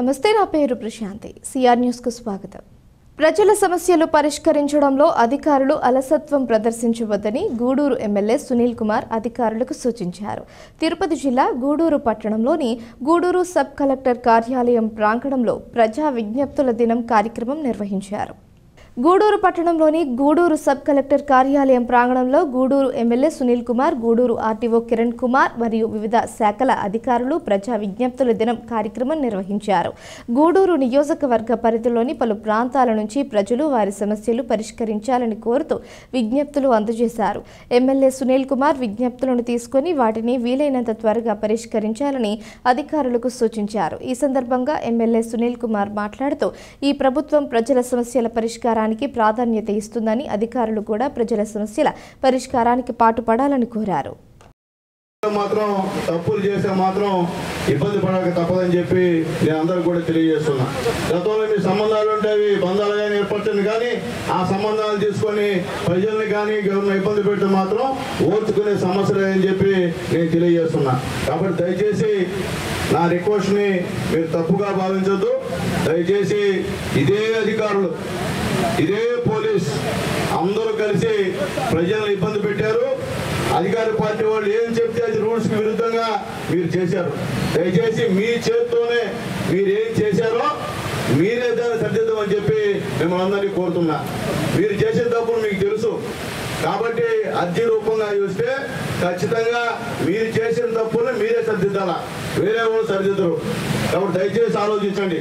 నమస్తే, నా పేరు ప్రశాంతి. సిఆర్ న్యూస్ కు స్వాగతం. ప్రజల సమస్యలు పరిష్కరించడంలో అధికారులు అలసత్వం ప్రదర్శించవద్దని గూడూరు ఎమ్మెల్యే సునీల్ కుమార్ అధికారులకు సూచించారు. తిరుపతి జిల్లా గూడూరు పట్టణంలోని గూడూరు సబ్ కలెక్టర్ కార్యాలయం ప్రాంగణంలో ప్రజా విజ్ఞప్తుల దినం కార్యక్రమం నిర్వహించారు. గూడూరు పట్టణంలోని గూడూరు సబ్ కలెక్టర్ కార్యాలయం ప్రాంగణంలో గూడూరు ఎమ్మెల్యే సునీల్ కుమార్, గూడూరు ఆర్టీఓ కిరణ్ కుమార్ మరియు వివిధ శాఖల అధికారులు ప్రజా విజ్ఞప్తుల దినం కార్యక్రమం నిర్వహించారు. గూడూరు నియోజకవర్గ పరిధిలోని పలు ప్రాంతాల నుంచి ప్రజలు వారి సమస్యలు పరిష్కరించాలని కోరుతూ విజ్ఞప్తులు అందజేశారు. ఎమ్మెల్యే సునీల్ కుమార్ విజ్ఞప్తులను తీసుకుని వాటిని వీలైనంత త్వరగా పరిష్కరించాలని అధికారులకు సూచించారు. ఈ సందర్భంగా ఎమ్మెల్యే సునీల్ కుమార్ మాట్లాడుతూ ఈ ప్రభుత్వం ప్రజల సమస్యల పరిష్కారానికి ప్రాధాన్యత ఇస్తుందని, అధికారులు కూడా ప్రజల సమస్యల పరిష్కారానికి పాటుపడాలని కోరారు. మాత్రం తప్పులు చేస్తే మాత్రం ఇబ్బంది పడక తప్పదని చెప్పి నేను అందరికి కూడా తెలియజేస్తున్నా. గతంలో మీ సంబంధాలు ఉంటాయి, బంధాలు కానీ ఏర్పడుతుంది, కానీ ఆ సంబంధాలు తీసుకొని ప్రజల్ని కానీ ఎవరిని ఇబ్బంది పెడితే మాత్రం ఓర్చుకునే సమస్య లేదని చెప్పి నేను తెలియజేస్తున్నా. కాబట్టి దయచేసి నా రిక్వెస్ట్ని మీరు తప్పుగా భావించొద్దు. దయచేసి ఇదే అధికారులు, ఇదే పోలీస్ అందరూ కలిసి ప్రజలను ఇబ్బంది పెట్టారు. అధికార పార్టీ వాళ్ళు ఏం చెప్తే అది రూల్స్కి విరుద్ధంగా మీరు చేశారు. దయచేసి మీ చేత్తోనే మీరు ఏం చేశారో మీరే దాన్ని సరిదిద్దామని చెప్పి మిమ్మల్ని అందరినీ కోరుతున్నా. మీరు చేసే తప్పులు మీకు తెలుసు కాబట్టి అర్జీ రూపంగా చూస్తే ఖచ్చితంగా మీరు చేసిన తప్పుని మీరే సరిదిద్దాలా, వేరే వాళ్ళు సరిదిద్దరు. కాబట్టి దయచేసి ఆలోచించండి.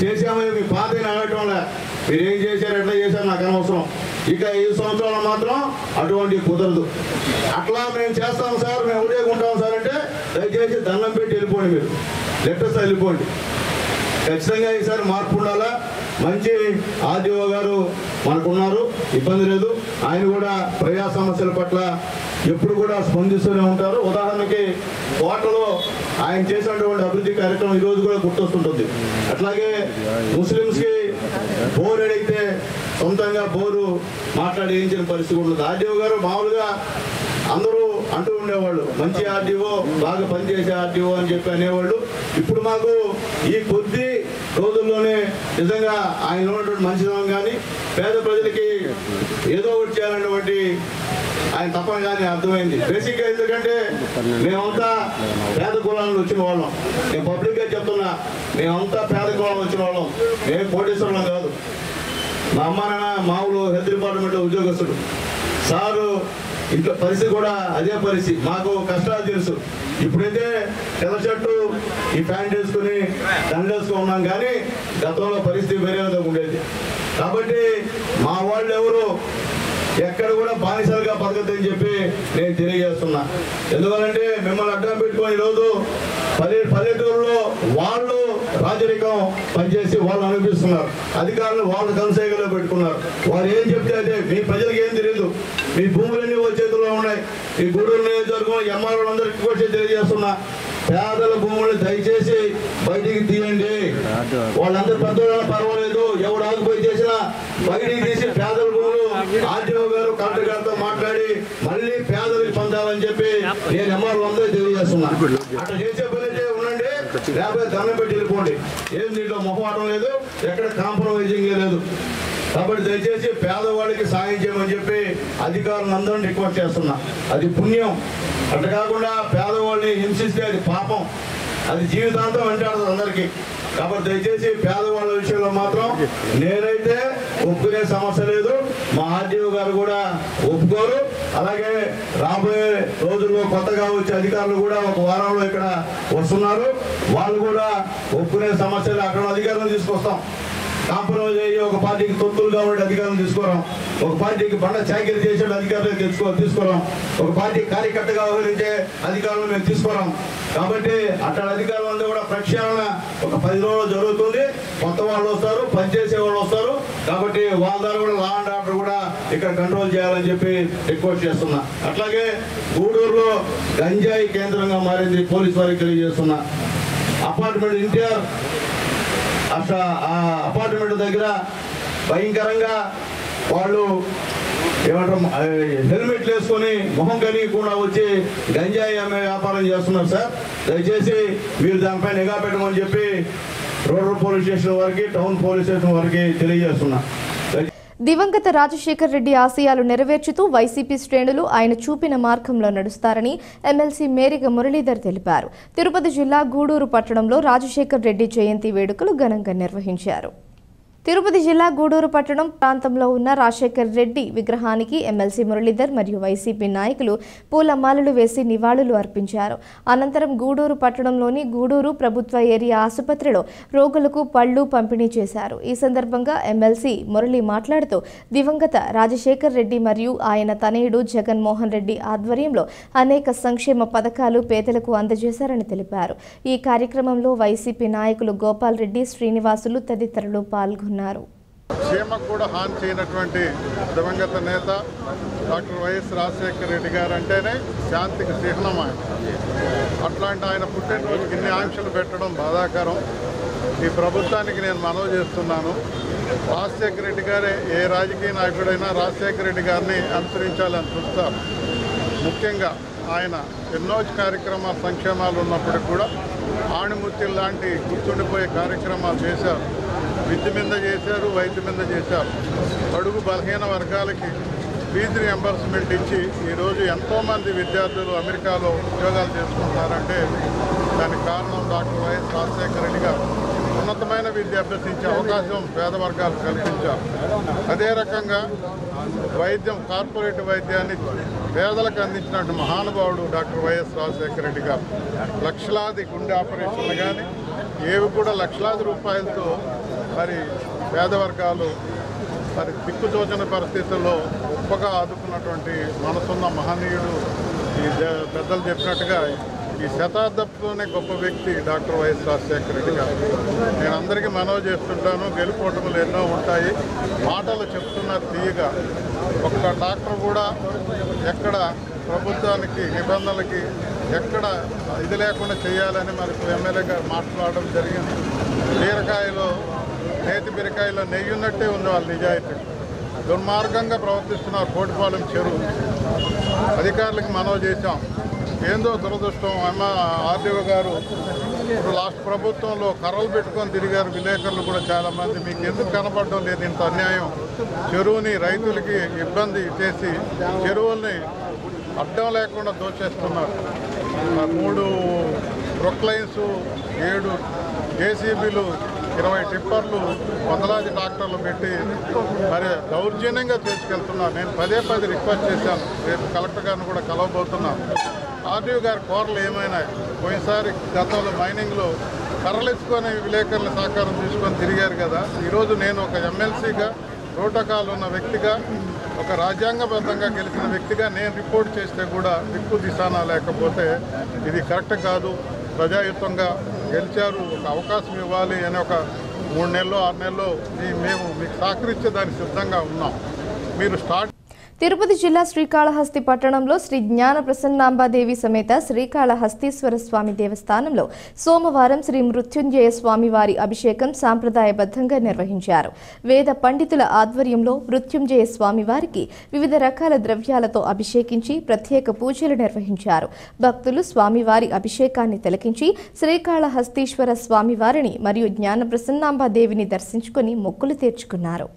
చేసామని మీ పాత అనటంలే, మీరు ఏం చేశారు, ఎట్లా చేశారు నాకు అనవసరం. ఇక ఈ సంవత్సరాలు మాత్రం అటువంటి కుదరదు. అట్లా మేము చేస్తాం సార్, మేము ఊరేగుంటాం సార్ అంటే దయచేసి దండం పెట్టి వెళ్ళిపోండి, మీరు లెటర్స్ వెళ్ళిపోండి. ఖచ్చితంగా ఈసారి మార్పు ఉండాలా. మంచి ఆర్డీఓ గారు మనకున్నారు, ఇబ్బంది లేదు. ఆయన కూడా ప్రజా సమస్యల పట్ల ఎప్పుడు కూడా స్పందిస్తూనే ఉంటారు. ఉదాహరణకి కోటలో ఆయన చేసినటువంటి అభివృద్ధి కార్యక్రమం ఈరోజు కూడా గుర్తొస్తుంటుంది. అట్లాగే ముస్లిమ్స్కి బోర్ అడిగితే సొంతంగా బోరు మాట్లాడించిన పరిస్థితి ఉంటుంది. ఆర్డీఓ గారు మామూలుగా అందరూ అంటూ ఉండేవాళ్ళు, మంచి ఆర్డీఓ, బాగా పనిచేసే ఆర్డీఓ అని చెప్పి అనేవాళ్ళు. ఇప్పుడు మాకు ఈ కొద్ది రోజుల్లోనే నిజంగా ఆయన ఉన్నటువంటి మంచిదనం కానీ పేద ప్రజలకి ఏదో ఒకటి చేయాలన్నటువంటి ఆయన తప్పన కానీ అర్థమైంది. బేసిక్గా ఎందుకంటే మేమంతా పేద కులాలను వచ్చిన వాళ్ళం. నేను పబ్లిక్గా చెప్తున్నా, మేమంతా పేద కులాలను వచ్చిన వాళ్ళం. మేము కోటేశ్వరం కాదు. మా అమ్మ నాన్న మామూలు హెల్త్ డిపార్ట్మెంట్లో ఉద్యోగస్తుడు. సారు ఇంట్లో పరిస్థితి కూడా అదే పరిస్థితి. మాకు కష్టాలు తెలుసు. ఇప్పుడైతే తెల్ల షర్టు ఈ ప్యాంట్ వేసుకుని దండేసుకుని ఉన్నాం, కానీ గతంలో పరిస్థితి వేరే విధంగా ఉండేది. కాబట్టి మా వాళ్ళు ఎవరు ఎక్కడ కూడా బానిసలుగా బతకద్దని చెప్పి నేను తెలియజేస్తున్నా. ఎందుకంటే మిమ్మల్ని అడ్డం పెట్టుకొని ఈరోజు పల్లెటూరులో వాళ్ళు రాజరికం పనిచేసి వాళ్ళు అనిపిస్తున్నారు. అధికారులు వాళ్ళు కనసేగలో పెట్టుకున్నారు. వారు ఏం చెప్తే అదే. మీ ప్రజలకు ఏం తెలియదు. మీ భూములన్నీ వాళ్ళ చేతుల్లో ఉన్నాయి. ఈ గూడూరు నియోజకవర్గం ఎంఆర్ఓలందరికీ కూడా తెలియజేస్తున్నా, పేదల భూములు దయచేసి బయటికి తీయండి. వాళ్ళందరూ పెద్దవాళ్ళ పర్వాలేదు, ఎవడు ఆగిపోయి చేసినా బయటికి తీసి పేదల భూములు ఆర్టీఓ గారు కలెక్టర్ గారితో మాట్లాడి మళ్ళీ పేదలకు పొందాలని చెప్పి నేను ఎంఆర్ఓ అందరూ తెలియజేస్తున్నా. అట్లా చేసే పని ఉండండి, లేకపోతే దండం పెట్టి వెళ్ళిపోండి. ఏం దీంట్లో మొహమాటం లేదు, ఎక్కడ కాంప్రమైజింగ్ లేదు. కాబట్టి దయచేసి పేదవాళ్ళకి సాయం చేయమని చెప్పి అధికారులను అందరినీ రిక్వెస్ట్ చేస్తున్నా. అది పుణ్యం. అట్లా కాకుండా పేదవాళ్ళని హింసిస్తే అది పాపం, అది జీవితాంతం వెంటాడుతుంది అందరికీ. కాబట్టి దయచేసి పేదవాళ్ళ విషయంలో మాత్రం నేనైతే ఒప్పుకునే సమస్య లేదు, మా ఆర్డీఓ గారు కూడా ఒప్పుకోరు. అలాగే రాబోయే రోజుల్లో కొత్తగా వచ్చే అధికారులు కూడా ఒక వారంలో ఇక్కడ వస్తున్నారు. వాళ్ళు కూడా ఒప్పుకునే సమస్యలు అక్కడ అధికారులను తీసుకొస్తాం. కాంప్రమైజ్ అయ్యి ఒక పార్టీకి తొత్తులుగా ఉండే అధికారులను తీసుకురాం, ఒక పార్టీకి బండ చాకిరీ చేసే అధికారులు తీసుకురాం, ఒక పార్టీ కార్యకర్తగా వ్యవహరించే అధికారులు మేము తీసుకురాం. కాబట్టి అక్కడ అధికారులందరూ కూడా ప్రక్షాళన ఒక 10 రోజులు జరుగుతుంది. కొత్త వాళ్ళు వస్తారు, పనిచేసే వాళ్ళు వస్తారు. కాబట్టి వాళ్ళ ద్వారా కూడా లా అండ్ ఆర్డర్ కూడా ఇక్కడ కంట్రోల్ చేయాలని చెప్పి రిక్వెస్ట్ చేస్తున్నా. అట్లాగే గూడూరులో గంజాయి కేంద్రంగా మారింది, పోలీసు వారికి తెలియజేస్తున్నా. అపార్ట్మెంట్ ఎన్టీఆర్ అసలు ఆ అపార్ట్మెంట్ దగ్గర భయంకరంగా వాళ్ళు ఏమంటారు హెల్మెట్లు వేసుకొని మొహం కనియకుండా వచ్చి గంజాయి అమ్మే వ్యాపారం చేస్తున్నారు సార్. దయచేసి మీరు దానిపై నిఘా పెట్టమని చెప్పి రూరల్ పోలీస్ స్టేషన్ వారికి, టౌన్ పోలీస్ స్టేషన్ వారికి తెలియజేస్తున్నా. దివంగత రాజశేఖర్ రెడ్డి ఆశయాలు నెరవేర్చుతూ వైసీపీ శ్రేణులు ఆయన చూపిన మార్గంలో నడుస్తారని ఎమ్మెల్సీ మేరిగ మురళీధర్ తెలిపారు. తిరుపతి జిల్లా గూడూరు పట్టణంలో రాజశేఖర్ రెడ్డి జయంతి వేడుకలు ఘనంగా నిర్వహించారు. తిరుపతి జిల్లా గూడూరు పట్టణం ప్రాంతంలో ఉన్న రాజశేఖర్ రెడ్డి విగ్రహానికి ఎమ్మెల్సీ మురళీధర్ మరియు వైసీపీ నాయకులు పూలమాలలు వేసి నివాళులు అర్పించారు. అనంతరం గూడూరు పట్టణంలోని గూడూరు ప్రభుత్వ ఏరియా ఆసుపత్రిలో రోగులకు పళ్లు పంపిణీ చేశారు. ఈ సందర్భంగా ఎమ్మెల్సీ మురళి మాట్లాడుతూ దివంగత రాజశేఖర్ రెడ్డి మరియు ఆయన తనయుడు జగన్మోహన్ రెడ్డి ఆధ్వర్యంలో అనేక సంక్షేమ పథకాలు పేదలకు అందజేశారని తెలిపారు. ఈ కార్యక్రమంలో వైసీపీ నాయకులు గోపాల్ రెడ్డి, శ్రీనివాసులు తదితరులు పాల్గొన్నారు. క్షేమకు కూడా హాని చేయనటువంటి దివంగత నేత డాక్టర్ వైఎస్ రాజశేఖర రెడ్డి గారు అంటేనే శాంతికి చిహ్నం. అట్లాంటి ఆయన పుట్టినరోజుకి ఇన్ని ఆంక్షలు పెట్టడం బాధాకరం. ఈ ప్రభుత్వానికి నేను మనవి చేస్తున్నాను, రాజశేఖర రెడ్డి గారే ఏ రాజకీయ నాయకుడైనా రాజశేఖర రెడ్డి గారిని అనుసరించాలని చూస్తారు. ముఖ్యంగా ఆయన ఎన్నో కార్యక్రమాలు, సంక్షేమాలు ఉన్నప్పటికీ కూడా ఆణిముత్యం లాంటి గుర్తుండిపోయే కార్యక్రమాలు చేశారు. విద్య మీద చేశారు, వైద్య మీద చేశారు. అడుగు బలహీన వర్గాలకి ఫీజు రియంబర్స్మెంట్ ఇచ్చి ఈరోజు ఎంతోమంది విద్యార్థులు అమెరికాలో ఉద్యోగాలు చేసుకుంటున్నారంటే దానికి కారణం డాక్టర్ వైఎస్ రాజశేఖర రెడ్డి గారు. ఉన్నతమైన విద్య అభ్యసించే అవకాశం పేద వర్గాలు కల్పించారు. అదే రకంగా వైద్యం, కార్పొరేట్ వైద్యాన్ని పేదలకు అందించినట్టు మహానుభావుడు డాక్టర్ వైఎస్ రాజశేఖర రెడ్డి గారు. లక్షలాది గుండె ఆపరేషన్లు కానీ ఏవి కూడా లక్షలాది రూపాయలతో మరి పేద వర్గాలు మరి దిక్కుతోచని పరిస్థితుల్లో గొప్పగా ఆదుకున్నటువంటి మనసున్న మహనీయుడు. ఈ పెద్దలు చెప్పినట్టుగా ఈ శతాబ్దంలోనే గొప్ప వ్యక్తి డాక్టర్ వైఎస్ రాజశేఖర రెడ్డి గారు. నేను అందరికీ మనవి చేస్తుంటాను, గెలుపోటములు ఎన్నో ఉంటాయి, మాటలు చెప్తున్నారు తీయగా. ఒక్క డాక్టర్ కూడా ఎక్కడ ప్రభుత్వానికి నిబంధనలకి ఎక్కడ ఇది లేకుండా చేయాలని మరి ఎమ్మెల్యే గారు మాట్లాడడం జరిగింది. బీరకాయలో, నేతి బీరకాయలో నెయ్యి ఉన్నట్టే ఉంది వాళ్ళ నిజాయితీ. దుర్మార్గంగా ప్రవర్తిస్తున్నారు. కోటిపాలెం చెరువు అధికారులకు మనవి చేశాం. ఏందో దురదృష్టం, ఆర్డీఓ గారు ఇప్పుడు లాస్ట్ ప్రభుత్వంలో కర్రలు పెట్టుకొని తిరిగారు. విలేకరులు కూడా చాలామంది, మీకు ఎందుకు కనపడడం లేదు ఇంత అన్యాయం? చెరువుని రైతులకి ఇబ్బంది చేసి చెరువుల్ని అడ్డం లేకుండా దోచేస్తున్నారు. 3 ప్రొక్లైన్స్, 7 జేసీబీలు, 20 టిప్పర్లు, వందలాది ట్రాక్టర్లు పెట్టి మరి దౌర్జన్యంగా తీసుకెళ్తున్నారు. నేను పదే రిక్వెస్ట్ చేశాను, రేపు కలెక్టర్ గారిని కూడా కలవబోతున్నాను. ఆర్డీఓ గారి కోరలు ఏమైనా? పోయినసారి గతంలో మైనింగ్లో కర్రలెచ్చుకొని విలేకరుల సహకారం తీసుకొని తిరిగారు కదా. ఈరోజు నేను ఒక ఎమ్మెల్సీగా, ప్రోటోకాల్ ఉన్న వ్యక్తిగా, ఒక రాజ్యాంగబద్ధంగా గెలిచిన వ్యక్తిగా నేను రిపోర్ట్ చేస్తే కూడా దిక్కు దిశానా లేకపోతే ఇది కరెక్ట్ కాదు. ప్రజాయుతంగా గెలిచారు, ఒక అవకాశం ఇవ్వాలి అని ఒక 3 నెలలు 6 నెలల్లో మేము మీకు సహకరించేదానికి సిద్ధంగా ఉన్నాం. మీరు స్టార్ట్. తిరుపతి జిల్లా శ్రీకాళహస్తి పట్టణంలో శ్రీ జ్ఞాన ప్రసన్నాంబాదేవి సమేత శ్రీకాళహస్తీశ్వర స్వామి దేవస్థానంలో సోమవారం శ్రీ మృత్యుంజయ స్వామివారి అభిషేకం సాంప్రదాయబద్ధంగా నిర్వహించారు. వేద పండితుల ఆధ్వర్యంలో మృత్యుంజయ స్వామివారికి వివిధ రకాల ద్రవ్యాలతో అభిషేకించి ప్రత్యేక పూజలు నిర్వహించారు. భక్తులు స్వామివారి అభిషేకాన్ని తిలకించి శ్రీకాళహస్తీశ్వర స్వామివారిని మరియు జ్ఞాన ప్రసన్నాంబాదేవిని దర్శించుకుని మొక్కులు తీర్చుకున్నారు.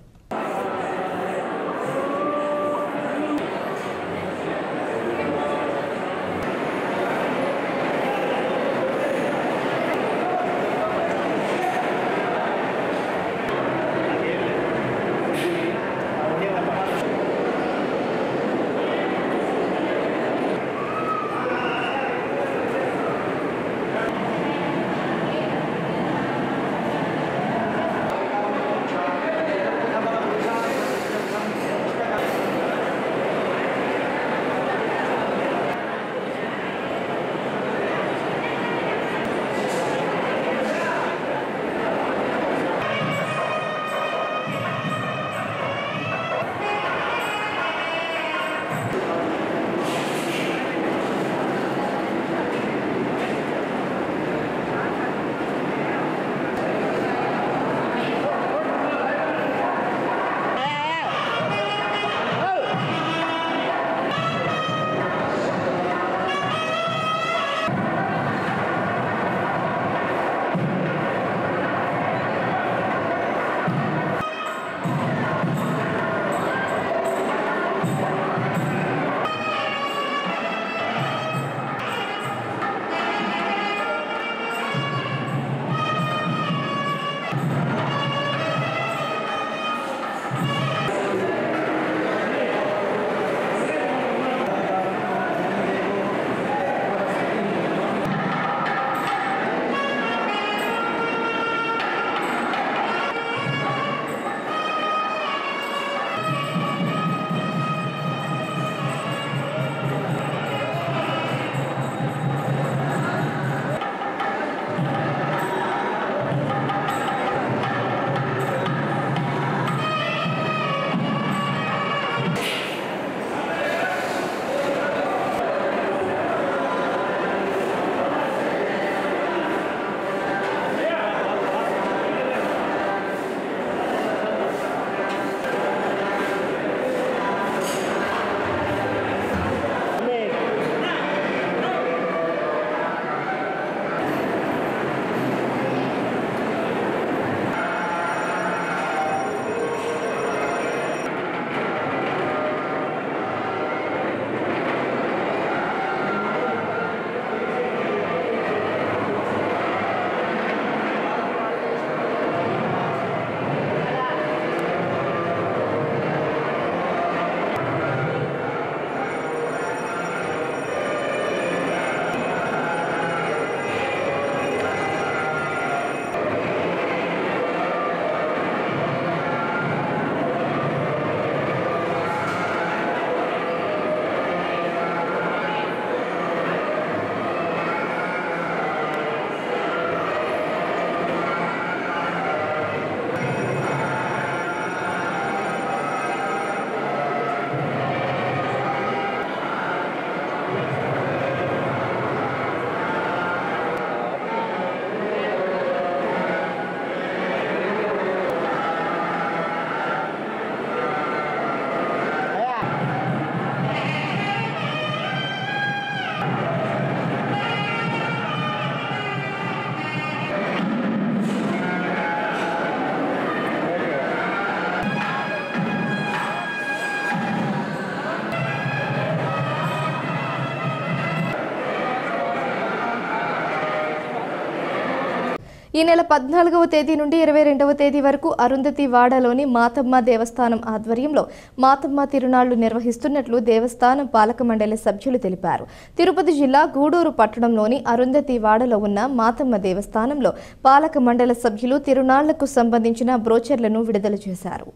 ఈ నెల 14వ తేదీ నుండి 22వ తేదీ వరకు అరుంధతి వాడలోని మాతమ్మ దేవస్థానం ఆధ్వర్యంలో మాతమ్మ తిరునాళ్లు నిర్వహిస్తున్నట్లు దేవస్థానం పాలక మండలి సభ్యులు తెలిపారు. తిరుపతి జిల్లా గూడూరు పట్టణంలోని అరుంధతి వాడలో ఉన్న మాతమ్మ దేవస్థానంలో పాలక మండలి సభ్యులు తిరునాళ్లకు సంబంధించిన బ్రోచర్లను విడుదల చేశారు.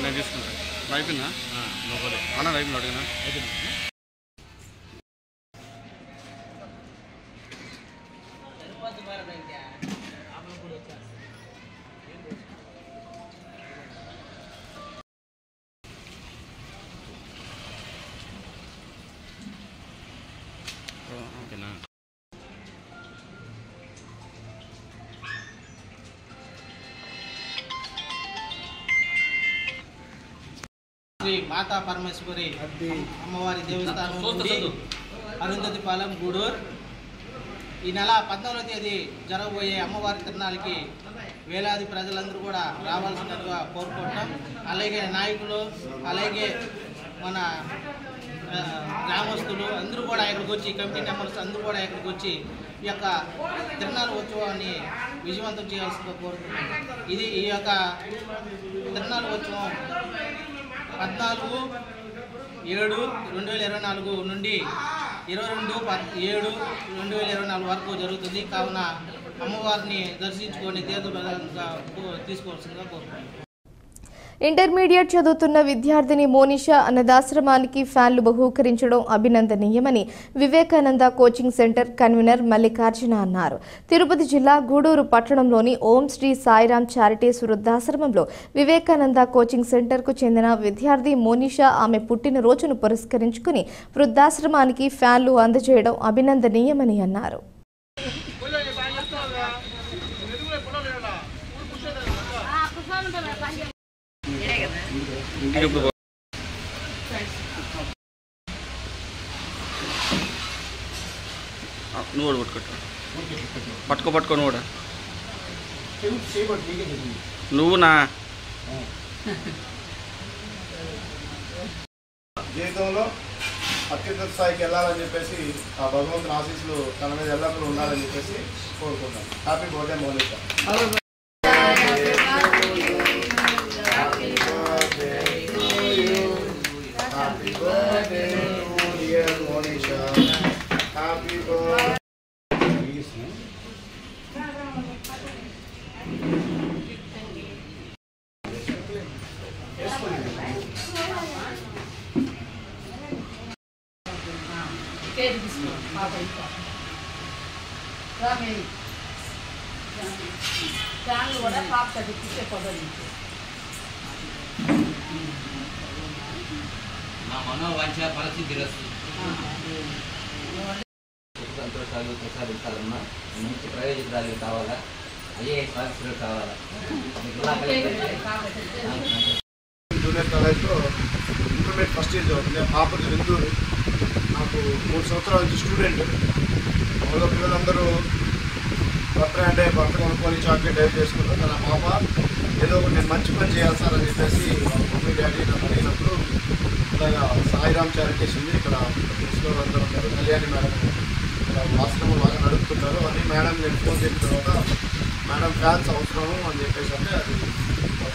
నేను తీసుకుంటాను అయిపోయిందా అన్న అయిపోయింది అడిగినా ఓకేనా శ్రీ మాతా పరమేశ్వరి అమ్మవారి దేవస్థానం నుండి అరుంధతిపాలెం గూడూరు ఈ నెల 14వ తేదీ జరగబోయే అమ్మవారి తిరునాళ్ళకి వేలాది ప్రజలందరూ కూడా రావాల్సినట్టుగా కోరుకుంటాం. అలాగే నాయకులు అలాగే మన గ్రామస్తులు అందరూ కూడా ఇక్కడికి వచ్చి కమిటీ మెంబర్స్ అందరూ కూడా ఇక్కడికి వచ్చి ఈ యొక్క తిరునాళ్ళ ఉత్సవాన్ని విజయవంతం చేయాల్సిందిగా కోరుతున్నాం. ఇది ఈ యొక్క తిరునాళ్ళ ఉత్సవం 14/7/2024 నుండి 22/7/2024 వరకు జరుగుతుంది. కావున అమ్మవారిని దర్శించుకొని తీర్థంగా తీసుకోవాల్సిందిగా కోరుతున్నాం. ఇంటర్మీడియట్ చదువుతున్న విద్యార్థిని మోనిషా అన్నదాశ్రమానికి ఫ్యాన్లు బహూకరించడం అభినందనీయమని Vivekananda coaching centre convener Mallikarjuna అన్నారు. తిరుపతి జిల్లా గూడూరు పట్టణంలోని ఓం శ్రీ సాయిరాం చారిటీస్ వృద్ధాశ్రమంలో వివేకానంద కోచింగ్ సెంటర్కు చెందిన విద్యార్థి మోనిషా ఆమె పుట్టినరోజును పురస్కరించుకుని వృద్ధాశ్రమానికి ఫ్యాన్లు అందజేయడం అభినందనీయమని అన్నారు. నువ్వు కూడా పట్టుకో నువ్వు కూడా నువ్వు నా జీవితంలో అత్యున్నత స్థాయికి వెళ్ళాలని చెప్పేసి ఆ భగవంతుని ఆశీస్సులు తన మీద ఎల్లప్పుడూ ఉండాలని చెప్పేసి కోరుకుంటాను. Happy birthday Mounika. సంతోషాలు ప్రసాదించాలమ్మా, మంచి ప్రయోజనాలు కావాలా, ఐఏఎస్ ఆఫీసర్లు కావాలా. జూనియర్ కాలేజ్లో ఇంటర్మీడియట్ ఫస్ట్ ఇయర్ చదువుతుంది. పాపది విందూరు. నాకు 3 సంవత్సరాల నుంచి స్టూడెంట్. మామూలుగా పిల్లలందరూ బర్త్డే అంటే బర్త్ కొనుక్కొని చాక్లెట్ అవి చేసుకుంటారు. కానీ ఆ పాప ఏదో ఒకటి నేను మంచి పని చేయాలి సార్ అని చెప్పేసి మమ్మీ డాడీ నన్ను అడిగినప్పుడు ఇలాగా సాయిరామ్ చారిటీస్ ఉంది, ఇక్కడ ప్రిన్సిపల్ అందరూ ఉన్నారు, కళ్యాణి మేడం ఇక్కడ ఆశ్రమం బాగా నడుపుతున్నారు అని మేడం నేను ఫోన్ చేసిన తర్వాత మేడం ఫ్యాన్స్ అవసరము అని చెప్పేసి అంటే అది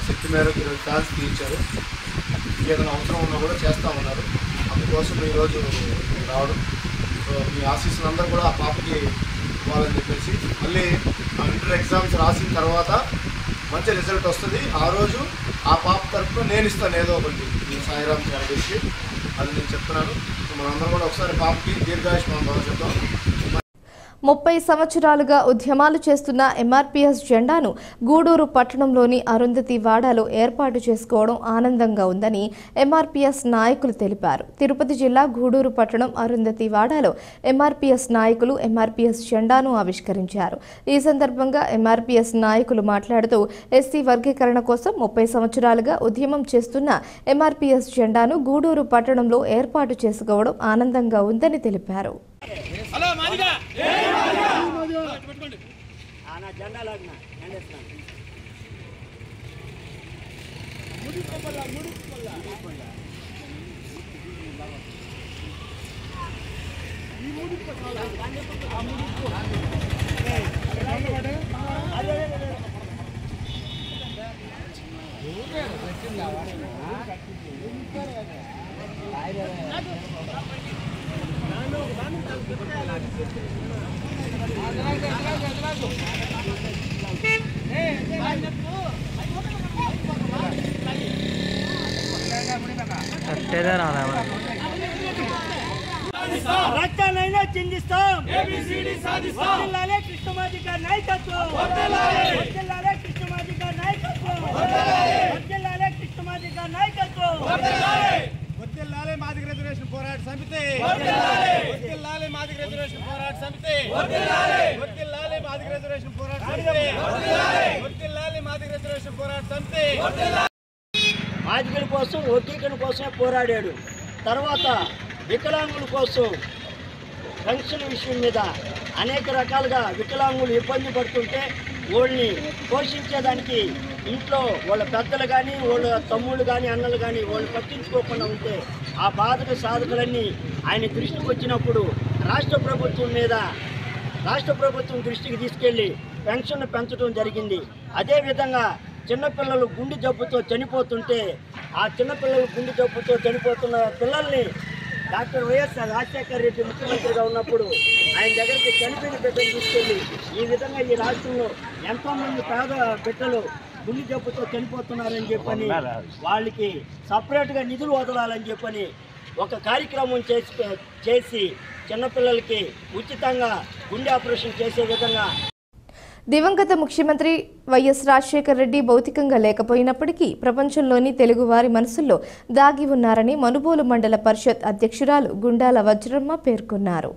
శక్తి మేరకు ఈరోజు ఫ్యాన్స్ తీయించారు. ఏదైనా అవసరం ఉన్నా కూడా చేస్తూ ఉన్నారు. అందుకోసం ఈరోజు రావడం. సో మీ ఆశీస్సులు అందరూ కూడా ఆ పాపకి ఇవ్వాలని చెప్పేసి మళ్ళీ ఇంటర్ ఎగ్జామ్స్ రాసిన తర్వాత మంచి రిజల్ట్ వస్తుంది. ఆ రోజు ఆ పాప తరఫున నేను ఇస్తాను ఏదో ఒకటి ఈ సాయిరామ్ చారిటీస్కి. అది నేను చెప్తున్నాను. మనందరం కూడా ఒకసారి పాపకి దీర్ఘాయుష్మాన్ భవ చెప్తాం. 30 సంవత్సరాలుగా ఉద్యమాలు చేస్తున్న ఎంఆర్పీఎస్ జెండాను గూడూరు పట్టణంలోని అరుంధతి వాడాలో ఏర్పాటు చేసుకోవడం ఆనందంగా ఉందని ఎంఆర్పీఎస్ నాయకులు తెలిపారు. తిరుపతి జిల్లా గూడూరు పట్టణం అరుంధతి వాడాలో ఎంఆర్పీఎస్ నాయకులు ఎంఆర్పీఎస్ జెండాను ఆవిష్కరించారు. ఈ సందర్భంగా ఎంఆర్పీఎస్ నాయకులు మాట్లాడుతూ ఎస్సీ వర్గీకరణ కోసం 30 సంవత్సరాలుగా ఉద్యమం చేస్తున్న ఎంఆర్పీఎస్ జెండాను గూడూరు పట్టణంలో ఏర్పాటు చేసుకోవడం ఆనందంగా ఉందని తెలిపారు. రక్తానైనా చిందిస్తాం, వర్ధిల్లాలే కృష్ణమాదిగారి నాయకత్వం, వర్ధిల్లాలే కృష్ణమాదిగారి నాయకత్వం, వర్ధిల్లాలే కృష్ణమాదిగారి నాయకత్వం, వర్ధిల్లాలే మాదిగ రిజర్వేషన్ పోరాట సమితి, వర్ధిల్లాలే మాదిగ రిజర్వేషన్ పోరాట సమితి, వర్ధిల్లాలే మాదిగ రిజర్వేషన్ పోరాట సమితి, వర్ధిల్లాలే మాదిగ రిజర్వేషన్ పోరాట సమితి. మాదిగల కోసం వర్గీకరణ కోసమే పోరాడాడు. తర్వాత వికలాంగుల కోసం పెన్షన్ విషయం మీద అనేక రకాలుగా వికలాంగులు ఇబ్బంది పడుతుంటే వాళ్ళని పోషించేదానికి ఇంట్లో వాళ్ళ పెద్దలు కానీ వాళ్ళ తమ్ముళ్ళు కానీ అన్నలు కానీ వాళ్ళు పట్టించుకోకుండా ఉంటే ఆ బాధక సాధకులన్నీ ఆయన దృష్టికి వచ్చినప్పుడు రాష్ట్ర ప్రభుత్వం దృష్టికి తీసుకెళ్ళి పెన్షన్ పెంచడం జరిగింది. అదేవిధంగా చిన్నపిల్లలు గుండె జబ్బుతో చనిపోతుంటే ఆ చిన్నపిల్లలు గుండె జబ్బుతో చనిపోతున్న పిల్లల్ని డాక్టర్ వైఎస్ రాజశేఖర రెడ్డి ముఖ్యమంత్రిగా ఉన్నప్పుడు ఆయన దగ్గరికి చనిపోయిన బిడ్డలు తీసుకెళ్ళి ఈ విధంగా ఈ రాష్ట్రంలో ఎంతోమంది పేద బిడ్డలు గుండె జబ్బుతో చనిపోతున్నారని చెప్పని వాళ్ళకి సపరేట్గా నిధులు వదలాలని చెప్పని ఒక కార్యక్రమం చేసి చిన్నపిల్లలకి ఉచితంగా గుండె ఆపరేషన్ చేసే విధంగా. దివంగత ముఖ్యమంత్రి వైఎస్ రాజశేఖర రెడ్డి భౌతికంగా లేకపోయినప్పటికీ ప్రపంచంలోని తెలుగువారి మనసుల్లో దాగి ఉన్నారని మనుబోలు మండల పరిషత్ అధ్యక్షురాలు గుండాల వజ్రమ్మ పేర్కొన్నారు.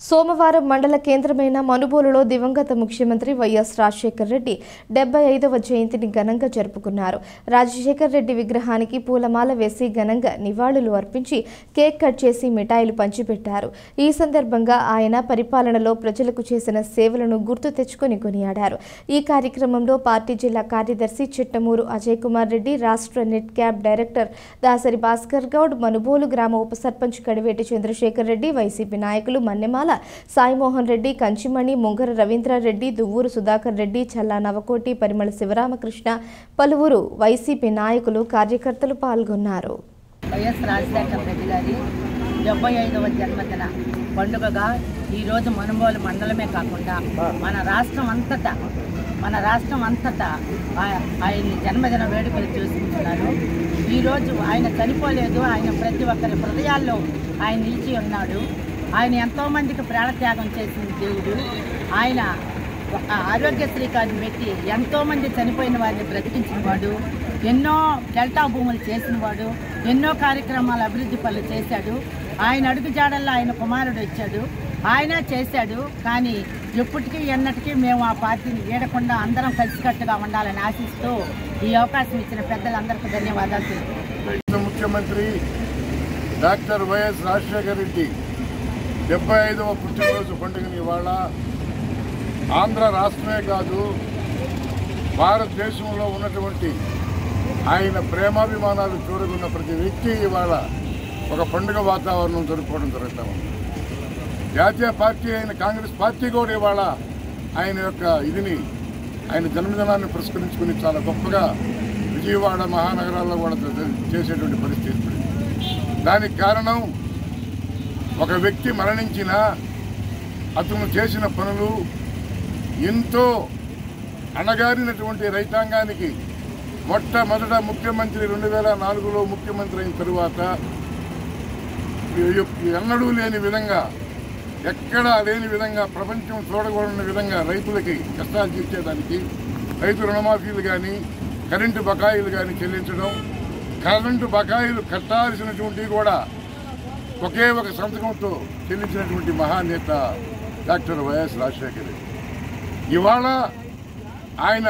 సోమవారం మండల కేంద్రమైన మనుబోలులో దివంగత ముఖ్యమంత్రి వైఎస్ రాజశేఖర్ రెడ్డి 75వ జయంతిని ఘనంగా జరుపుకున్నారు. రాజశేఖర్ రెడ్డి విగ్రహానికి పూలమాల వేసి ఘనంగా నివాళులు అర్పించి కేక్ కట్ చేసి మిఠాయిలు పంచిపెట్టారు. ఈ సందర్భంగా ఆయన పరిపాలనలో ప్రజలకు చేసిన సేవలను గుర్తు తెచ్చుకొని కొనియాడారు. ఈ కార్యక్రమంలో పార్టీ జిల్లా కార్యదర్శి చిట్టమూరు అజయ్ కుమార్ రెడ్డి, రాష్ట్ర net cab director Dasari Bhaskar Goud, Manubolu గ్రామ ఉప సర్పంచ్ కడివేటి చంద్రశేఖర్ రెడ్డి, వైసీపీ నాయకులు మన్నెమాల, సాయిమోహన్ రెడ్డి, కంచిమణి, ముంగర రవీంద్రారెడ్డి, దువ్వూరు సుధాకర్ రెడ్డి, చల్లా నవకోటి, పరిమళ శివరామకృష్ణ, పలువురు వైసీపీ నాయకులు, కార్యకర్తలు పాల్గొన్నారు. వైఎస్ రాజశేఖర రెడ్డి గారి 75వ జన్మదిన పండుగగా ఈరోజు మనుబోలు మండలమే కాకుండా మన రాష్ట్రం అంతటా ఆయన జన్మదిన వేడుకలు చేసుకుంటున్నారు. ఈరోజు ఆయన చనిపోలేదు, ఆయన ప్రతి ఒక్కరి హృదయాల్లో ఆయన నిలిచి ఉన్నాడు. ఆయన ఎంతోమందికి ప్రాణత్యాగం చేసిన దేవుడు. ఆయన ఆరోగ్యశ్రీ కార్డు పెట్టి ఎంతోమంది చనిపోయిన వారిని బ్రతికించినవాడు, ఎన్నో డెల్టా భూములు చేసినవాడు, ఎన్నో కార్యక్రమాలు అభివృద్ధి పనులు చేశాడు. ఆయన అడుగుజాడల్లో ఆయన కుమారుడు వచ్చాడు, ఆయన చేశాడు. కానీ ఎప్పటికీ ఎన్నటికీ మేము ఆ పార్టీని వీడకుండా అందరం కలిసికట్టుగా ఉండాలని ఆశిస్తూ ఈ అవకాశం ఇచ్చిన పెద్దలందరికీ ధన్యవాదాలు తెలుపుతున్నాను. ముఖ్యమంత్రి డాక్టర్ వైఎస్ రాజశేఖర రెడ్డి 75వ పుట్టినరోజు పండుగని ఇవాళ ఆంధ్ర రాష్ట్రమే కాదు, భారతదేశంలో ఉన్నటువంటి ఆయన ప్రేమాభిమానాలు చూరగొన్న ప్రతి వ్యక్తి ఇవాళ ఒక పండుగ వాతావరణం జరుపుకోవడం జరుగుతూ ఉంది. జాతీయ పార్టీ అయిన కాంగ్రెస్ పార్టీ కూడా ఇవాళ ఆయన యొక్క ఆయన జన్మదినాన్ని పురస్కరించుకుని చాలా గొప్పగా విజయవాడ మహానగరాల్లో కూడా చేసేటువంటి పరిస్థితి. దానికి కారణం ఒక వ్యక్తి మరణించినా అతను చేసిన పనులు ఎంతో అణగారినటువంటి రైతాంగానికి మొట్టమొదట ముఖ్యమంత్రి 2004లో ముఖ్యమంత్రి అయిన తరువాత ఎన్నడూ లేని విధంగా, ఎక్కడా లేని విధంగా, ప్రపంచం చూడకూడని విధంగా రైతులకి కష్టాలు తీర్చేదానికి రైతు రుణమాఫీలు కానీ, కరెంటు బకాయిలు కానీ చెల్లించడం, కరెంటు బకాయిలు కట్టాల్సినటువంటివి కూడా ఒకే ఒక సంతకంతో చెల్లించినటువంటి మహానేత డాక్టర్ వైఎస్ రాజశేఖర రెడ్డి. ఇవాళ ఆయన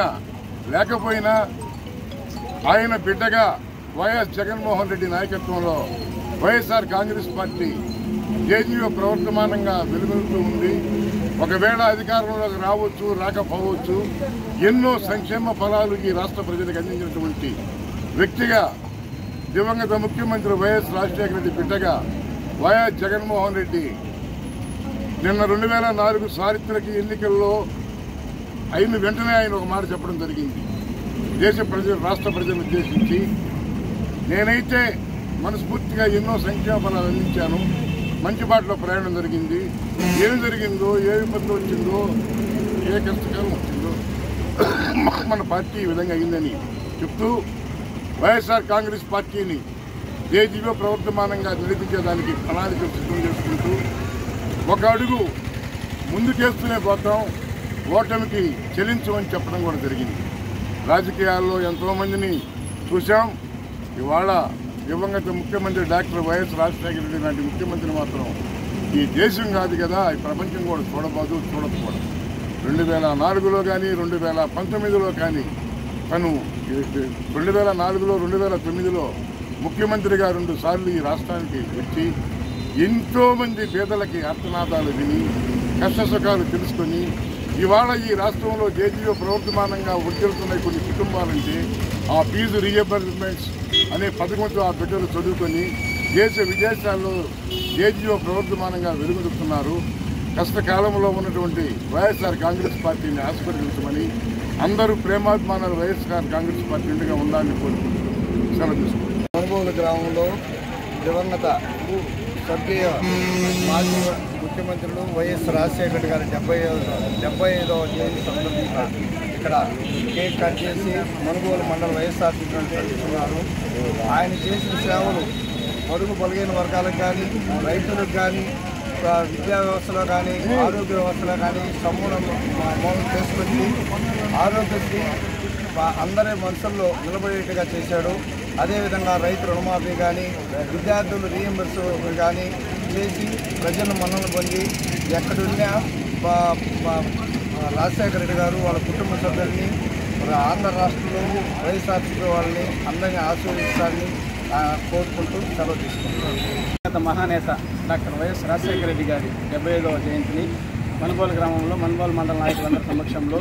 లేకపోయినా ఆయన బిడ్డగా వైఎస్ జగన్మోహన్ రెడ్డి నాయకత్వంలో వైఎస్ఆర్ కాంగ్రెస్ పార్టీ జేజీఓ ప్రవర్తమానంగా వెలుగొందుతూ ఉంది. ఒకవేళ అధికారంలోకి రావచ్చు, రాకపోవచ్చు, ఎన్నో సంక్షేమ ఫలాలు ఈ రాష్ట్ర ప్రజలకు అందించినటువంటి వ్యక్తిగా దివంగత ముఖ్యమంత్రి వైఎస్ రాజశేఖర రెడ్డి బిడ్డగా వైఎస్ జగన్మోహన్ రెడ్డి నిన్న 2004 చారిత్రక ఎన్నికల్లో అయిన వెంటనే ఆయన ఒక మాట చెప్పడం జరిగింది. దేశ ప్రజలు, రాష్ట్ర ప్రజలను ఉద్దేశించి, నేనైతే మనస్ఫూర్తిగా ఎన్నో సంక్షేమ ఫలాలు అందించాను, మంచి బాటలో ప్రయాణం జరిగింది, ఏమి జరిగిందో, ఏ విపత్తు వచ్చిందో, ఏ కష్టకాలం వచ్చిందో మన పార్టీ ఈ విధంగా అయిందని చెప్తూ వైఎస్ఆర్ కాంగ్రెస్ పార్టీని జేజీవో ప్రవర్తమానంగా నిలిపించేదానికి ప్రణాళికలు సిద్ధం చేసుకుంటూ ఒక అడుగు ముందుకేస్తూనే పోతాం, ఓటమికి చెల్లించమని చెప్పడం కూడా జరిగింది. రాజకీయాల్లో ఎంతోమందిని చూశాం. ఇవాళ దివంగత ముఖ్యమంత్రి డాక్టర్ వైఎస్ రాజశేఖర రెడ్డి లాంటి ముఖ్యమంత్రిని మాత్రం ఈ దేశం కాదు కదా, ఈ ప్రపంచం కూడా చూడకపోవడం. 2004లో కానీ 2019లో కానీ తను 2004లో 2009లో ముఖ్యమంత్రిగా 2 సార్లు ఈ రాష్ట్రానికి వచ్చి ఎంతోమంది పేదలకి ఆర్తనాదాలు విని కష్టసుఖాలు తెలుసుకొని ఇవాళ ఈ రాష్ట్రంలో జేజీఓ ప్రవర్తమానంగా ఉద్యోగులున్న కొన్ని కుటుంబాలంటే ఆ ఫీజు రీఎంబర్స్మెంట్స్ అనే పథకంతో ఆ బిడ్డలు చదువుకొని దేశ విదేశాల్లో జేజీఓ ప్రవర్తమానంగా వెలుగొందుతున్నారు. కష్టకాలంలో ఉన్నటువంటి వైఎస్ఆర్ కాంగ్రెస్ పార్టీని ఆశీర్వదించమని అందరూ ప్రేమాభిమానాలు వైఎస్ఆర్ కాంగ్రెస్ పార్టీ ఇంటిగా ఉండాలని కోరుకుంటూ సెలవు తీసుకుంటారు. మనుబోలు గ్రామంలో దివంగత స్వర్గీయ మాజీ ముఖ్యమంత్రులు వైఎస్ రాజశేఖర రెడ్డి గారి 75వ జయంతి సందర్భంగా ఇక్కడ కేక్ కట్ చేసి మనుబోలు మండల వైఎస్ఆర్ చేస్తున్నారు. ఆయన చేసిన సేవలు పొరుగు బలహీన వర్గాలకు కానీ, రైతులకు కానీ, విద్యా వ్యవస్థలో కానీ, ఆరోగ్య వ్యవస్థలో కానీ మూలం చేసుకొచ్చి ఆరోగ్యశ్రీ అందరి మనసుల్లో నిలబడేట్టుగా చేశాడు. అదేవిధంగా రైతు రుణమాఫీ కానీ, విద్యార్థులు రీఎంబర్స్ కానీ, చేసి ప్రజల మన్ననలు పొంది ఎక్కడున్నా రాజశేఖర రెడ్డి గారు వాళ్ళ కుటుంబ సభ్యుల్ని ఆంధ్ర రాష్ట్రంలో వైఎస్ఆర్సీపీ వాళ్ళని అందరినీ ఆశీర్వదించాలని కోరుకుంటూ సెలవు తీసుకుంటున్నాను. మహానేత డాక్టర్ వైఎస్ రాజశేఖర రెడ్డి గారి 75వ జయంతిని మనుబోలు గ్రామంలో మనుబోలు మండల నాయకులందరి సమక్షంలో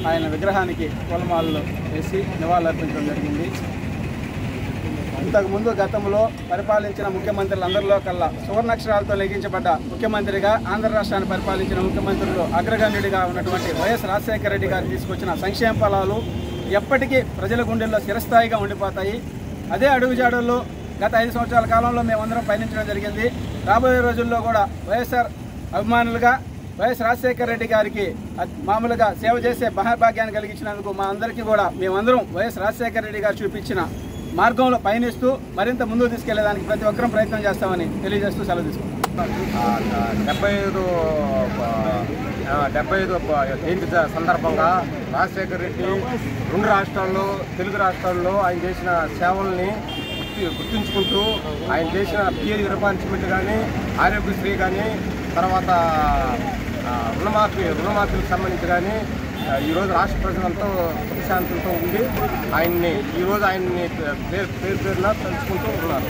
ఆయన విగ్రహానికి పూలమాలలు వేసి నివాళులర్పించడం జరిగింది. ఇంతకుముందు గతంలో పరిపాలించిన ముఖ్యమంత్రులందరిలో కల్లా సువర్ణాక్షరాలతో లెగించబడ్డ ముఖ్యమంత్రిగా ఆంధ్ర రాష్ట్రాన్ని పరిపాలించిన ముఖ్యమంత్రులు అగ్రగణ్యుడిగా ఉన్నటువంటి వైఎస్ రాజశేఖర రెడ్డి గారు తీసుకొచ్చిన సంక్షేమ ఫలాలు ఎప్పటికీ ప్రజల గుండెల్లో చిరస్థాయిగా ఉండిపోతాయి. అదే అడుగుజాడల్లో గత 5 సంవత్సరాల కాలంలో మేమందరం పయనించడం జరిగింది. రాబోయే రోజుల్లో కూడా వైఎస్ఆర్ అభిమానులుగా వైఎస్ రాజశేఖర రెడ్డి గారికి మామూలుగా సేవ చేసే మహాభాగ్యాన్ని కలిగించినందుకు మా అందరికీ కూడా మేమందరం వైఎస్ రాజశేఖర రెడ్డి గారు చూపించిన మార్గంలో పయనిస్తూ మరింత ముందుకు తీసుకెళ్లేదానికి ప్రతి ఒక్కరూ ప్రయత్నం చేస్తామని తెలియజేస్తూ సెలవు తీసుకుంటాం. 75 జయంతి సందర్భంగా రాజశేఖర రెడ్డి 2 రాష్ట్రాల్లో తెలుగు రాష్ట్రాల్లో ఆయన చేసిన సేవల్ని గుర్తుంచుకుంటూ ఆయన చేసిన పిఏ రిపార్ట్మెంట్ కానీ ఆరోగ్యశ్రీ కానీ తర్వాత రుణమాఫీలకు సంబంధించి కానీ ఈరోజు రాష్ట్ర ప్రజలంతా సుఖశాంతులతో ఉండి ఈరోజు ఆయన్ని పేరున తలుచుకుంటూ ఉన్నారు.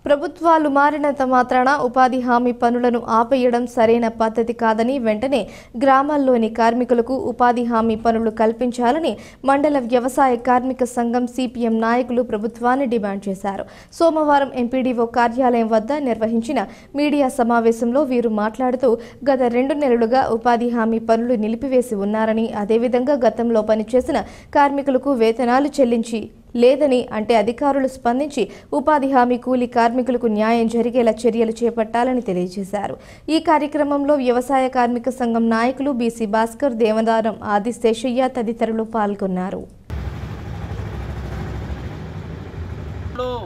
ప్రభుత్వాలు మారినంత మాత్రాన ఉపాధి హామీ పనులను ఆపేయడం సరైన పద్ధతి కాదని వెంటనే గ్రామాల్లోని కార్మికులకు ఉపాధి హామీ పనులు కల్పించాలని మండల వ్యవసాయ కార్మిక సంఘం సిపిఎం నాయకులు ప్రభుత్వాన్ని డిమాండ్ చేశారు. సోమవారం ఎంపీడీఓ కార్యాలయం వద్ద నిర్వహించిన మీడియా సమావేశంలో వీరు మాట్లాడుతూ గత 2 నెలలుగా ఉపాధి హామీ పనులు నిలిపివేసి ఉన్నారని, అదేవిధంగా గతంలో పనిచేసిన కార్మికులకు వేతనాలు చెల్లించి లేదని అంటే అధికారులు స్పందించి ఉపాధి హామీ కూలీ కార్మికులకు న్యాయం జరిగేలా చర్యలు చేపట్టాలని తెలియజేశారు. ఈ కార్యక్రమంలో వ్యవసాయ కార్మిక సంఘం నాయకులు బీసీ భాస్కర్, దేవదారం, ఆది శేషయ్య తదితరులు పాల్గొన్నారు.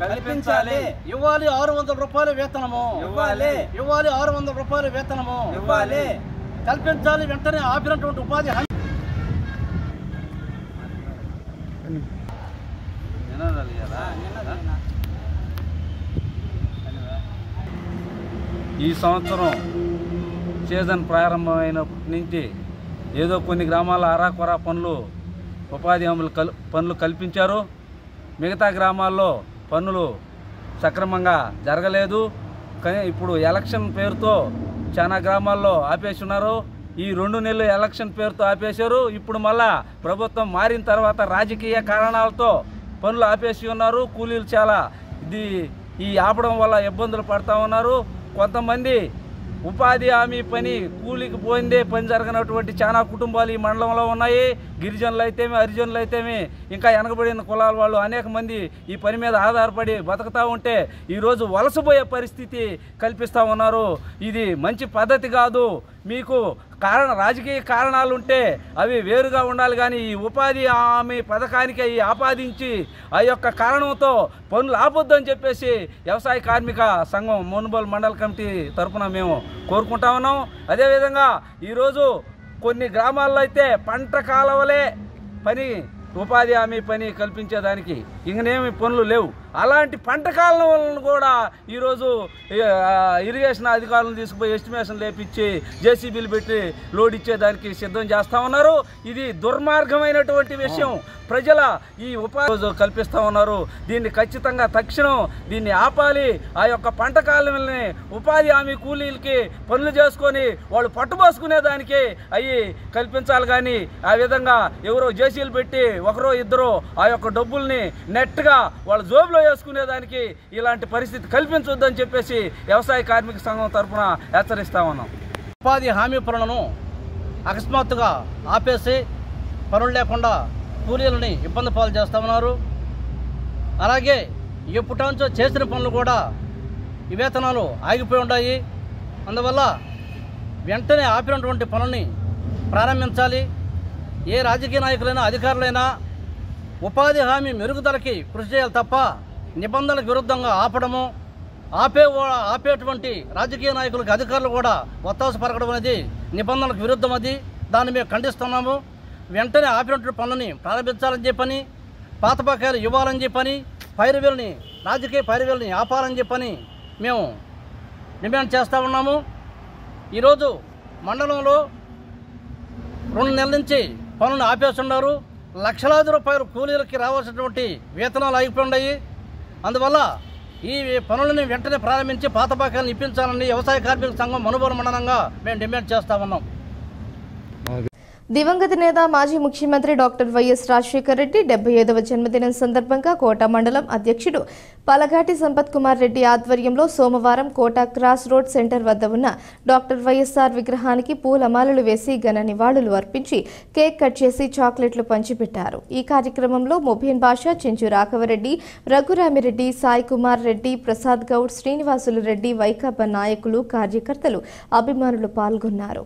కల్పించాలి, ఇవ్వాలి 600 రూపాయల వేతనము, ఇవ్వాలి 600 రూపాయల వేతనము, ఇవ్వాలి కల్పించాలి. వెంటనే ఆపినటువంటి ఉపాధి హామీ ఈ సంవత్సరం సీజన్ ప్రారంభమైనప్పటి నుంచి ఏదో కొన్ని గ్రామాల అరాకొరా ఉపాధి హామీలు పనులు కల్పించారు. మిగతా గ్రామాల్లో పనులు సక్రమంగా జరగలేదు. కానీ ఇప్పుడు ఎలక్షన్ పేరుతో చాలా గ్రామాల్లో ఆపేసి ఉన్నారు. ఈ 2 నెలలు ఎలక్షన్ పేరుతో ఆపేశారు. ఇప్పుడు మళ్ళా ప్రభుత్వం మారిన తర్వాత రాజకీయ కారణాలతో పనులు ఆపేసి ఉన్నారు. కూలీలు చాలా ఈ ఆపడం వల్ల ఇబ్బందులు పడుతూ ఉన్నారు. కొంతమంది ఉపాధి హామీ పని కూలికి పోయిందే పని జరగనటువంటి చాలా కుటుంబాలు ఈ మండలంలో ఉన్నాయి. గిరిజనులు అయితేమి, హరిజనులు అయితేమి, ఇంకా వెనకబడిన కులాల వాళ్ళు అనేక మంది ఈ పని మీద ఆధారపడి బతుకుతూ ఉంటే ఈరోజు వలసపోయే పరిస్థితి కల్పిస్తూ ఉన్నారు. ఇది మంచి పద్ధతి కాదు. మీకు రాజకీయ కారణాలు ఉంటే అవి వేరుగా ఉండాలి. కానీ ఈ ఉపాధి హామీ పథకానికి ఆపాదించి ఆ యొక్క కారణంతో పనులు ఆపొద్దు అని చెప్పేసి వ్యవసాయ కార్మిక సంఘం మునుబోలు మండల కమిటీ తరఫున మేము కోరుకుంటా ఉన్నాం. అదేవిధంగా ఈరోజు కొన్ని గ్రామాల్లో అయితే పంట కాలవలే పని ఉపాధి హామీ పని కల్పించేదానికి ఇంకనేమి పనులు లేవు. అలాంటి పంట కాలువలను కూడా ఈరోజు ఇరిగేషన్ అధికారులను తీసుకుపోయి ఎస్టిమేషన్ లేపించి జేసీబీలు పెట్టి లోడ్ ఇచ్చేదానికి సిద్ధం చేస్తూ ఉన్నారు. ఇది దుర్మార్గమైనటువంటి విషయం. ప్రజల ఈ ఉపాధి కల్పిస్తూ ఉన్నారు. దీన్ని ఖచ్చితంగా తక్షణం దీన్ని ఆపాలి. ఆ యొక్క పంట కాలువల్ని ఉపాధి హామీ కూలీలకి పనులు చేసుకొని వాళ్ళు పట్టుబోసుకునేదానికి అవి కల్పించాలి. కానీ ఆ విధంగా ఎవరో జేసీలు పెట్టి ఒకరో ఇద్దరు ఆ యొక్క డబ్బుల్ని నెట్గా వాళ్ళ జోబులో వేసుకునేదానికి ఇలాంటి పరిస్థితి కల్పించొద్దని చెప్పేసి వ్యవసాయ కార్మిక సంఘం తరఫున హెచ్చరిస్తా ఉన్నాం. ఉపాధి హామీ పనులను అకస్మాత్తుగా ఆపేసి పనులు లేకుండా కూలీలని ఇబ్బంది పాలు చేస్తూ ఉన్నారు. అలాగే ఎప్పుటాంచో చేసిన పనులు కూడా ఈ వేతనాలు ఆగిపోయి ఉన్నాయి. అందువల్ల వెంటనే ఆపినటువంటి పనుల్ని ప్రారంభించాలి. ఏ రాజకీయ నాయకులైనా అధికారులైనా ఉపాధి హామీ మెరుగుదలకి కృషి చేయాలి తప్ప నిబంధనలకు విరుద్ధంగా ఆపడము, ఆపేటువంటి రాజకీయ నాయకులకు అధికారులు కూడా ఒత్తాసు పరకడం అనేది నిబంధనలకు విరుద్ధం. అది దాన్ని మేము ఖండిస్తున్నాము. వెంటనే ఆపినటువంటి పనులని ప్రారంభించాలని చెప్పని, పాత బకాయిలు ఇవ్వాలని చెప్పని, రాజకీయ పైరువేలని ఆపాలని చెప్పని మేము డిమాండ్ చేస్తూ ఉన్నాము. ఈరోజు మండలంలో 2 నెలల నుంచి పనులను ఆపేస్తున్నారు. లక్షలాది రూపాయలు కూలీలకి రావాల్సినటువంటి వేతనాలు ఆగిపోయి, అందువల్ల ఈ పనులను వెంటనే ప్రారంభించి పాత బకాయిలను ఇప్పించాలని వ్యవసాయ కార్మిక సంఘం మనుబోలు మండలంగా మేము డిమాండ్ చేస్తూ ఉన్నాం. దివంగత నేత మాజీ ముఖ్యమంత్రి డాక్టర్ వైఎస్ రాజశేఖర రెడ్డి 75వ జన్మదినం సందర్భంగా కోట మండలం అధ్యక్షుడు పలగాటి సంపత్ కుమార్ రెడ్డి ఆధ్వర్యంలో సోమవారం కోట క్రాస్ రోడ్ సెంటర్ వద్ద ఉన్న డాక్టర్ వైఎస్ఆర్ విగ్రహానికి పూలమాలలు వేసి ఘన నివాళులు అర్పించి కేక్ కట్ చేసి చాక్లెట్లు పంచిపెట్టారు. ఈ కార్యక్రమంలో మొబీన్ బాషా, చెంచు రాఘవరెడ్డి, రఘురామిరెడ్డి, సాయి కుమార్ రెడ్డి, ప్రసాద్ గౌడ్, శ్రీనివాసులు రెడ్డి, వైకాపా నాయకులు, కార్యకర్తలు, అభిమానులు పాల్గొన్నారు.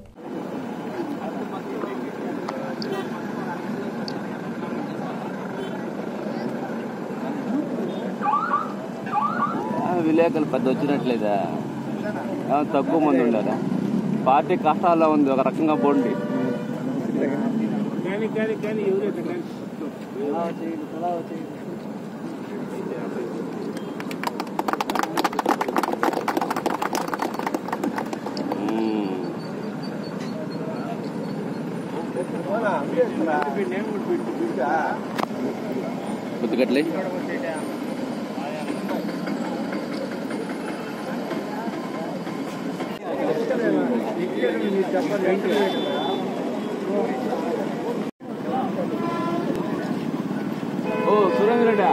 విలేకరులు పెద్ద వచ్చినట్లేదా, తక్కువ మంది ఉండాలి. పార్టీ కష్టాల్లో ఉంది, ఒక రకంగా పోండి. కొద్దిగట్లే ఓ సురేంద్రడా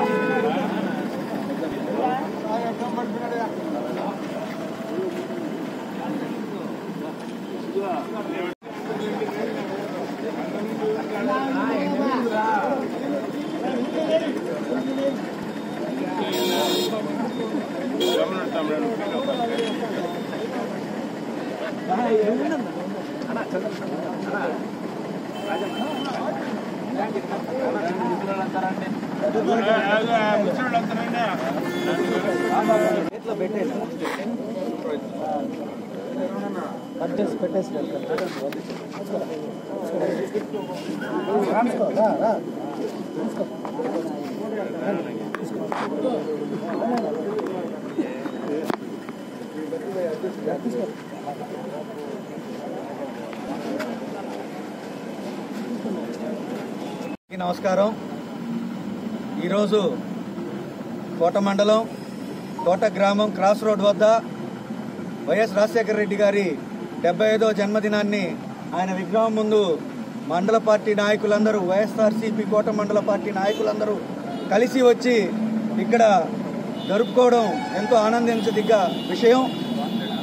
నమస్కారం. ఈరోజు కోట మండలం కోట గ్రామం క్రాస్ రోడ్ వద్ద వైఎస్ రాజశేఖర రెడ్డి గారి 75వ జన్మదినాన్ని ఆయన విగ్రహం ముందు మండల పార్టీ నాయకులందరూ, వైఎస్ఆర్సీపీ కోట మండల పార్టీ నాయకులందరూ కలిసి వచ్చి ఇక్కడ జరుపుకోవడం ఎంతో ఆనందించదగ్గ విషయం.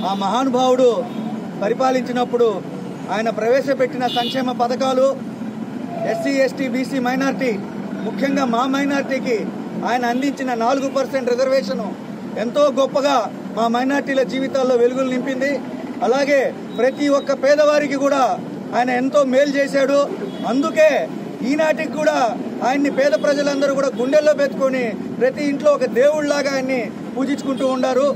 ఆ మహానుభావుడు పరిపాలించినప్పుడు ఆయన ప్రవేశపెట్టిన సంక్షేమ పథకాలు ఎస్సీ, ఎస్టీ, బీసీ మైనార్టీ, ముఖ్యంగా మా మైనార్టీకి ఆయన అందించిన 4% రిజర్వేషను ఎంతో గొప్పగా మా మైనార్టీల జీవితాల్లో వెలుగులు నింపింది. అలాగే ప్రతి ఒక్క పేదవారికి కూడా ఆయన ఎంతో మేలు చేశాడు. అందుకే ఈనాటికి కూడా ఆయన్ని పేద ప్రజలందరూ కూడా గుండెల్లో పెట్టుకొని ప్రతి ఇంట్లో ఒక దేవుళ్లాగా ఆయన్ని పూజించుకుంటూ ఉన్నారు.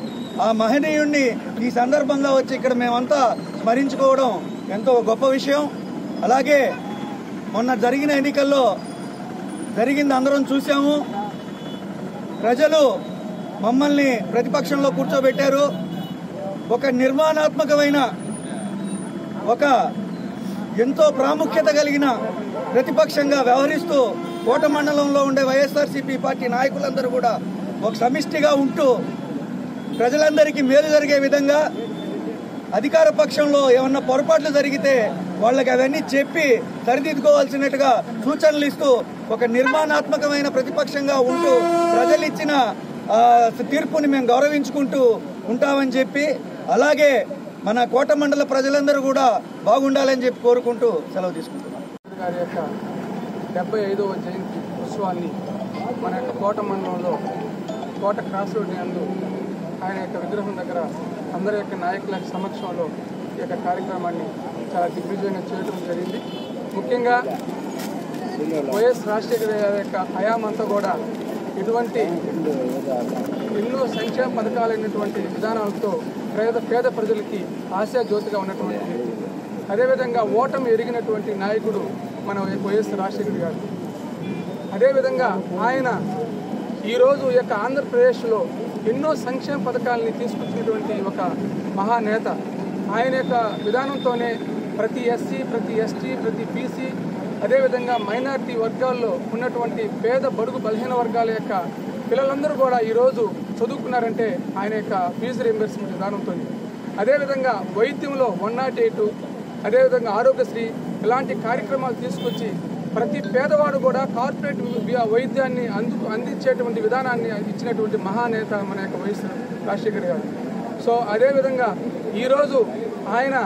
ఆ మహనీయుణ్ణి ఈ సందర్భంగా వచ్చి ఇక్కడ మేమంతా స్మరించుకోవడం ఎంతో గొప్ప విషయం. అలాగే మొన్న జరిగిన ఎన్నికల్లో జరిగింది అందరం చూసాము. ప్రజలు మమ్మల్ని ప్రతిపక్షంలో కూర్చోబెట్టారు. ఒక నిర్మాణాత్మకమైన, ఒక ఎంతో ప్రాముఖ్యత కలిగిన ప్రతిపక్షంగా వ్యవహరిస్తూ కోట మండలంలో ఉండే వైఎస్ఆర్సీపీ పార్టీ నాయకులందరూ కూడా ఒక సమిష్టిగా ఉంటూ ప్రజలందరికీ మేలు జరిగే విధంగా, అధికార పక్షంలో ఏమన్నా పొరపాట్లు జరిగితే వాళ్ళకి అవన్నీ చెప్పి సరిదిద్దుకోవాల్సినట్టుగా సూచనలు ఇస్తూ ఒక నిర్మాణాత్మకమైన ప్రతిపక్షంగా ఉంటూ ప్రజలిచ్చిన తీర్పుని మేము గౌరవించుకుంటూ ఉంటామని చెప్పి, అలాగే మన కోట మండల ప్రజలందరూ కూడా బాగుండాలని చెప్పి కోరుకుంటూ సెలవు తీసుకుంటున్నాం. గారి యొక్క 75వ జయంతి ఉత్సవాన్ని మన యొక్క కోట మండలంలో కోట క్రాస్ రోడ్ నందు ఆయన యొక్క విగ్రహం దగ్గర అందరి యొక్క నాయకుల సమక్షంలో ఈ యొక్క కార్యక్రమాన్ని చాలా దిగ్విజయంగా చేయడం జరిగింది. ముఖ్యంగా వైఎస్ రాజశేఖర గారి యొక్క హయామంతా కూడా ఇటువంటి ఎన్నో సంక్షేమ పథకాలైనటువంటి విధానాలతో పేద ప్రజలకి ఆశాజ్యోతిగా ఉన్నటువంటి వ్యక్తి. అదేవిధంగా ఓటమి ఎరిగినటువంటి నాయకుడు మన వైఎస్ రాజశేఖర గారు. అదేవిధంగా ఆయన ఈరోజు ఈ యొక్క ఆంధ్రప్రదేశ్లో ఎన్నో సంక్షేమ పథకాలని తీసుకొచ్చినటువంటి ఒక మహానేత. ఆయన యొక్క విధానంతోనే ప్రతి ఎస్సీ, ప్రతి ఎస్టీ, ప్రతి బీసీ, అదేవిధంగా మైనారిటీ వర్గాల్లో ఉన్నటువంటి పేద బడుగు బలహీన వర్గాల యొక్క పిల్లలందరూ కూడా ఈరోజు చదువుకున్నారంటే ఆయన యొక్క ఫీజు రీయింబర్స్మెంట్ విధానంతో. అదేవిధంగా వైద్యంలో 108, అదేవిధంగా ఆరోగ్యశ్రీ ఇలాంటి కార్యక్రమాలు తీసుకొచ్చి ప్రతి పేదవాడు కూడా కార్పొరేట్ వైద్యాన్ని అందించేటువంటి విధానాన్ని ఇచ్చినటువంటి మహానేత మన యొక్క వైఎస్ రాజశేఖర్ గారు. సో అదేవిధంగా ఈరోజు ఆయన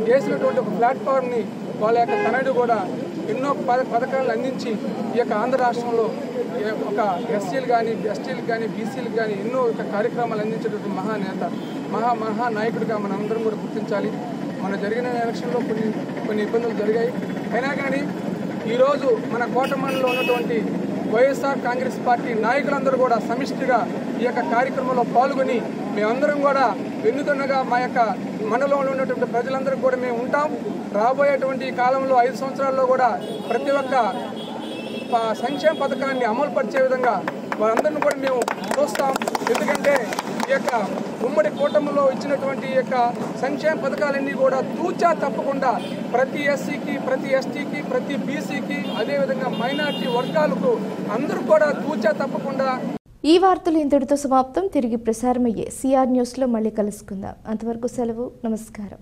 చేసినటువంటి ఒక ప్లాట్ఫామ్ని వాళ్ళ యొక్క తనయుడు కూడా ఎన్నో పథకాలను అందించి ఈ యొక్క ఆంధ్ర రాష్ట్రంలో ఒక ఎస్సీలు కానీ, ఎస్టీలకు కానీ, బీసీలకు కానీ ఎన్నో కార్యక్రమాలు అందించేటువంటి మహానేత, మహానాయకుడిగా మనం అందరం కూడా గుర్తించాలి. మన జరిగిన ఎలక్షన్లో కొన్ని ఇబ్బందులు జరిగాయి. అయినా కానీ ఈరోజు మన కోటమండలో ఉన్నటువంటి వైఎస్ఆర్ కాంగ్రెస్ పార్టీ నాయకులందరూ కూడా సమిష్టిగా ఈ యొక్క కార్యక్రమంలో పాల్గొని మేమందరం కూడా వెన్నుదన్నుగా మా యొక్క మండలంలో ఉన్నటువంటి ప్రజలందరూ కూడా మేము ఉంటాం. రాబోయేటువంటి కాలంలో 5 సంవత్సరాల్లో కూడా ప్రతి ఒక్క సంక్షేమ పథకాన్ని అమలు పరిచే విధంగా వారందరినీ కూడా మేము చూస్తాం. ఎందుకంటే ఈ యొక్క ఉమ్మడి కూటమిలో ఇచ్చినటువంటి ఈ యొక్క సంక్షేమ పథకాలన్నీ కూడా తూచా తప్పకుండా ప్రతి ఎస్సీకి, ప్రతి ఎస్టీకి, ప్రతి బీసీకి, అదేవిధంగా మైనారిటీ వర్గాలకు అందరూ కూడా తూచా తప్పకుండా. ఈ వార్తలు ఇంతటితో సమాప్తం. తిరిగి ప్రసారమయ్యే సిఆర్ న్యూస్లో మళ్ళీ కలుసుకుందాం. అంతవరకు సెలవు. నమస్కారం.